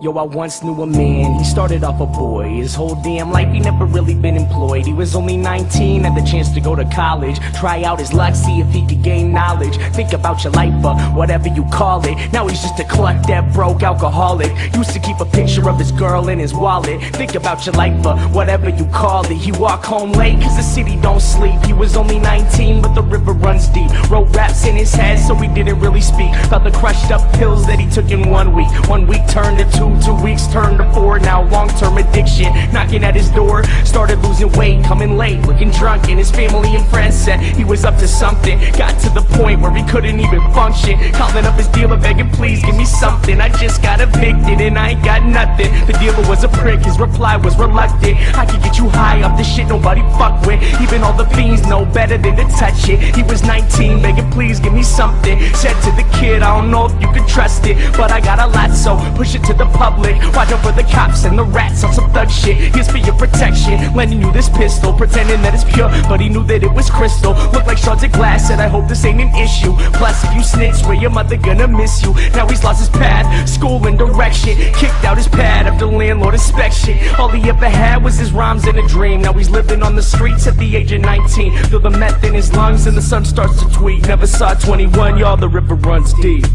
Yo, I once knew a man, he started off a boy. His whole damn life he never really been employed. He was only 19, had the chance to go to college, try out his luck, see if he could gain knowledge. Think about your life, whatever you call it. Now he's just a cluck that broke alcoholic. Used to keep a picture of his girl in his wallet. Think about your life, whatever you call it. He walked home late cause the city don't sleep. He was only 19 but the river runs deep. Wrote raps in his head so he didn't really speak. About the crushed up pills that he took in 1 week. 1 week turned to 2, 2 weeks turned to 4. Now long-term addiction knocking at his door. Started losing weight, coming late, looking drunk, and his family and friends said he was up to something. Got to the point where he couldn't even function. Calling up his dealer begging, please give me something. I just got evicted and I ain't got nothing. The dealer was a prick, his reply was reluctant. I could get you high off this shit nobody fuck with. Even all the fiends know better than to touch it. He was 19 begging, please give me something. Said to the kid, I don't know if you can trust it, but I got a lot, so push it to the public. Watch out for the cops and the rats on some thug shit. Here's for your protection, lending you this pistol, pretending that it's pure, but he knew that it was crystal. Looked like shards of glass, said I hope this ain't an issue. Plus if you snitch, where your mother gonna miss you. Now he's lost his path, school and direction. Kicked out his pad after landlord inspection. All he ever had was his rhymes and a dream. Now he's living on the streets at the age of 19. Feel the meth in his lungs and the sun starts to tweet. Never saw 21, y'all, the river runs deep.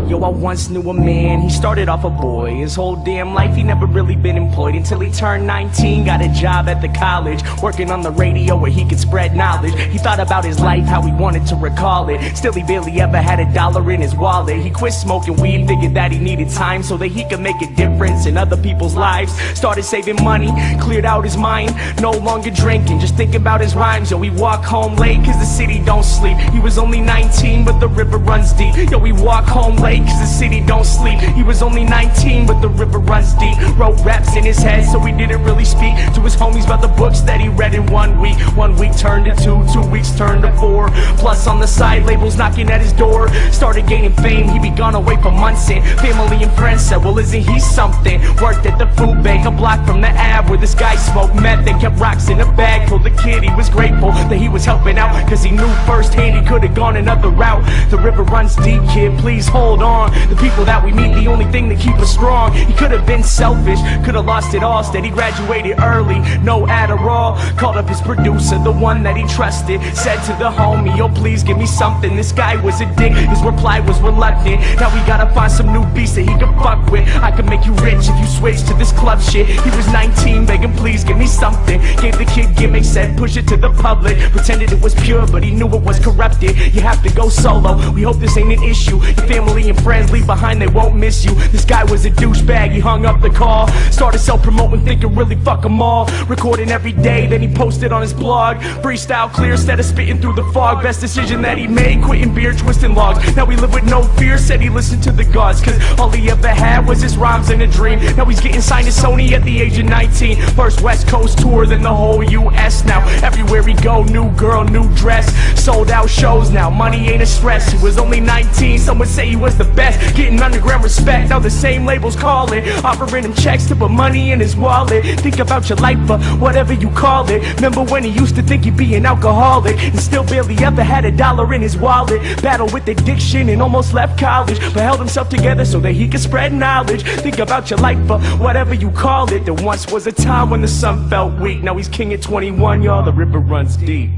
Yo, I once knew a man, he started off a boy. His whole damn life he never really been employed until he turned 19, got a job at the college, working on the radio where he could spread knowledge. He thought about his life, how he wanted to recall it. Still he barely ever had $1 in his wallet. He quit smoking weed, figured that he needed time so that he could make a difference in other people's lives. Started saving money, cleared out his mind, no longer drinking, just thinking about his rhymes. Yo, he walked home late cause the city don't sleep. He was only 19 but the river runs deep. Yo, he walked home late cause the city don't sleep. He was only 19 but the river runs deep. Wrote raps in his head so he didn't really speak to his homies about the books that he read in 1 week. 1 week turned to 2, 2 weeks turned to 4. Plus on the side labels knocking at his door. Started gaining fame, he'd be gone away for months and family and friends said, well isn't he something? Worked at the food bank a block from the Ave where this guy smoked meth and kept rocks in a bag. Told the kid he was grateful that he was helping out cause he knew firsthand he could've gone another route. The river runs deep, kid, please hold on. The people that we meet, the only thing that keep us strong. He could've been selfish, could've lost it all. Instead he graduated early, no Adderall. Called up his producer, the one that he trusted. Said to the homie, yo please give me something. This guy was a dick, his reply was reluctant. Now we gotta find some new beats that he can fuck with. I can make you rich if you switch to this club shit. He was 19 begging please give me something. Gave the kid gimmicks, said push it to the public. Pretended it was pure but he knew it was corrupted. You have to go solo, we hope this ain't an issue. Your family and friends leave behind, they won't miss you. This guy was a douchebag, he hung up the call. Started self-promoting, thinking really fuck them all. Recording every day, then he posted on his blog. Freestyle clear, instead of spitting through the fog. Best decision that he made, quitting beer, twisting logs. Now he lived with no fear, said he listened to the gods. Cause all he ever had was his rhymes and a dream. Now he's getting signed to Sony at the age of 19. First West Coast tour, then the whole US. Now everywhere he go, new girl, new dress. Sold out shows now, money ain't a stress. He was only 19, some would say he was the best. Getting underground respect, now the same labels call it. Offering him checks to put money in his wallet. Think about your life, whatever you call it. Remember when he used to think he'd be an alcoholic and still barely ever had $1 in his wallet. Battled with addiction and almost left college, but held himself together so that he could spread knowledge. Think about your life, whatever you call it. There once was a time when the sun felt weak. Now he's king at 21, y'all, the river runs deep.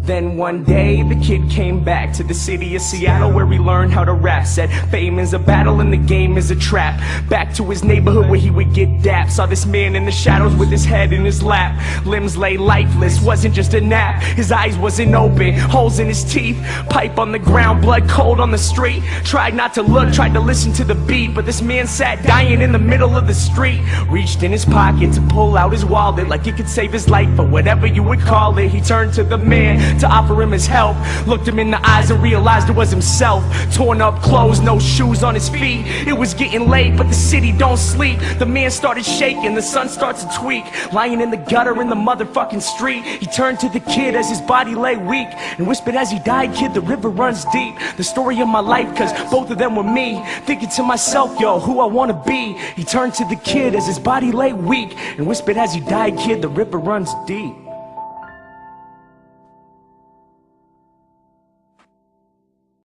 Then one day the kid came back to the city of Seattle where he learned how to rap. Said fame is a battle and the game is a trap. Back to his neighborhood where he would get dapped. Saw this man in the shadows with his head in his lap. Limbs lay lifeless, wasn't just a nap. His eyes wasn't open, holes in his teeth. Pipe on the ground, blood cold on the street. Tried not to look, tried to listen to the beat, but this man sat dying in the middle of the street. Reached in his pocket to pull out his wallet like it could save his life, or whatever you would call it. He turned to the man, to offer him his help. Looked him in the eyes and realized it was himself. Torn up clothes, no shoes on his feet. It was getting late, but the city don't sleep. The man started shaking, the sun starts to tweak. Lying in the gutter in the motherfucking street, he turned to the kid as his body lay weak and whispered as he died, "Kid, the river runs deep." The story of my life, cause both of them were me. Thinking to myself, yo, who I wanna be. He turned to the kid as his body lay weak and whispered as he died, "Kid, the river runs deep."